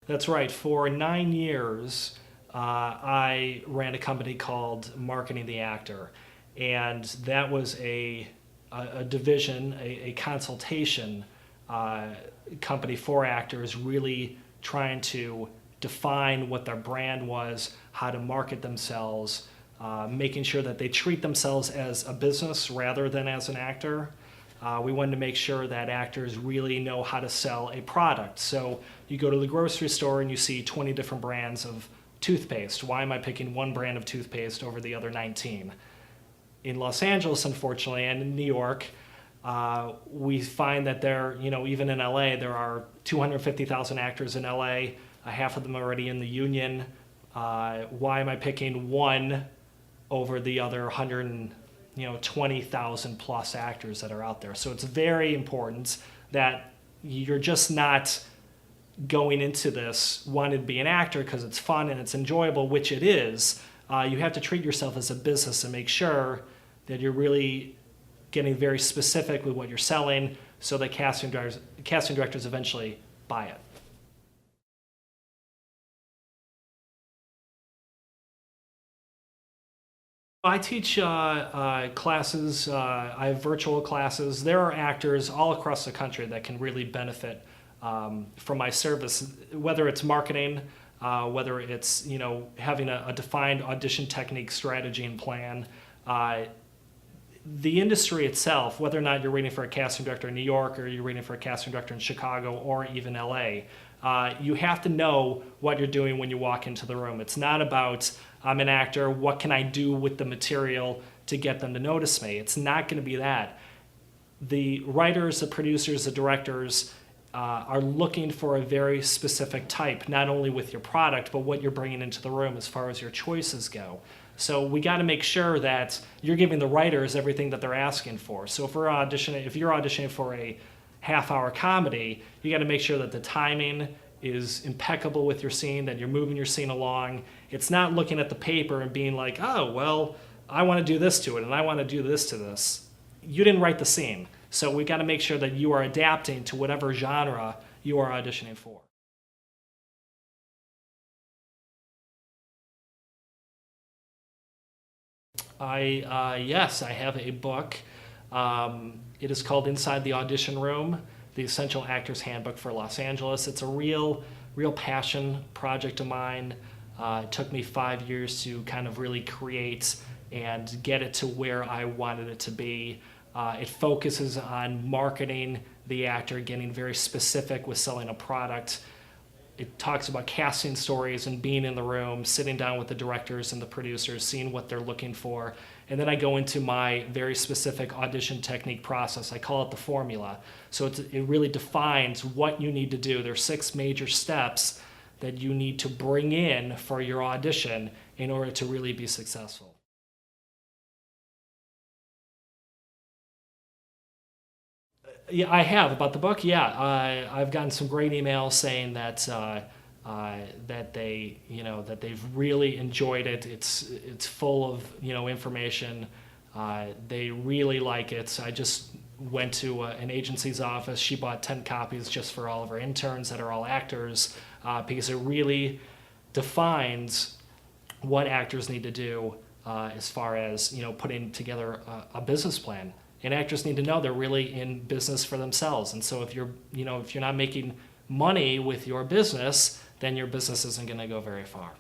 That's right. For 9 years, I ran a company called Marketing the Actor, and that was a division, a consultation company for actors, really trying to define what their brand was, how to market themselves, making sure that they treat themselves as a business rather than as an actor. We wanted to make sure that actors really know how to sell a product. So you go to the grocery store and you see 20 different brands of toothpaste. Why am I picking one brand of toothpaste over the other 19? In Los Angeles, unfortunately, and in New York, we find that even in LA, there are 250,000 actors in LA, half of them already in the union. Why am I picking one over the other 120,000 plus actors that are out there? So it's very important that you're just not going into this wanting to be an actor because it's fun and it's enjoyable, which it is. You have to treat yourself as a business and make sure that you're really getting very specific with what you're selling so that casting directors eventually buy it. I teach classes, I have virtual classes. There are actors all across the country that can really benefit from my service, whether it's marketing, whether it's having a defined audition technique, strategy, and plan. The industry itself, whether or not you're waiting for a casting director in New York or you're waiting for a casting director in Chicago or even LA, you have to know what you're doing when you walk into the room. It's not about, I'm an actor, what can I do with the material to get them to notice me? It's not going to be that. The writers, the producers, the directors are looking for a very specific type, not only with your product, but what you're bringing into the room as far as your choices go. So we got to make sure that you're giving the writers everything that they're asking for. So if you're auditioning for a half-hour comedy, you got to make sure that the timing is impeccable with your scene, that you're moving your scene along. It's not looking at the paper and being like, oh, well, I want to do this to it and I want to do this to this. You didn't write the scene. So we got to make sure that you are adapting to whatever genre you are auditioning for. Yes, I have a book. It is called Inside the Audition Room, The Essential Actor's Handbook for Los Angeles. It's a real passion project of mine. It took me 5 years to kind of really create and get it to where I wanted it to be. It focuses on marketing the actor, getting very specific with selling a product. It talks about casting stories and being in the room, sitting down with the directors and the producers, seeing what they're looking for. And then I go into my very specific audition technique process. I call it the formula. So it really defines what you need to do. There are 6 major steps that you need to bring in for your audition in order to really be successful. Yeah, I have about the book. Yeah, I've gotten some great emails saying that that they've really enjoyed it. It's full of information. They really like it. I just went to an agency's office. She bought 10 copies just for all of her interns that are all actors because it really defines what actors need to do as far as putting together a business plan. And actors need to know they're really in business for themselves. And so if you're not making money with your business, then your business isn't going to go very far.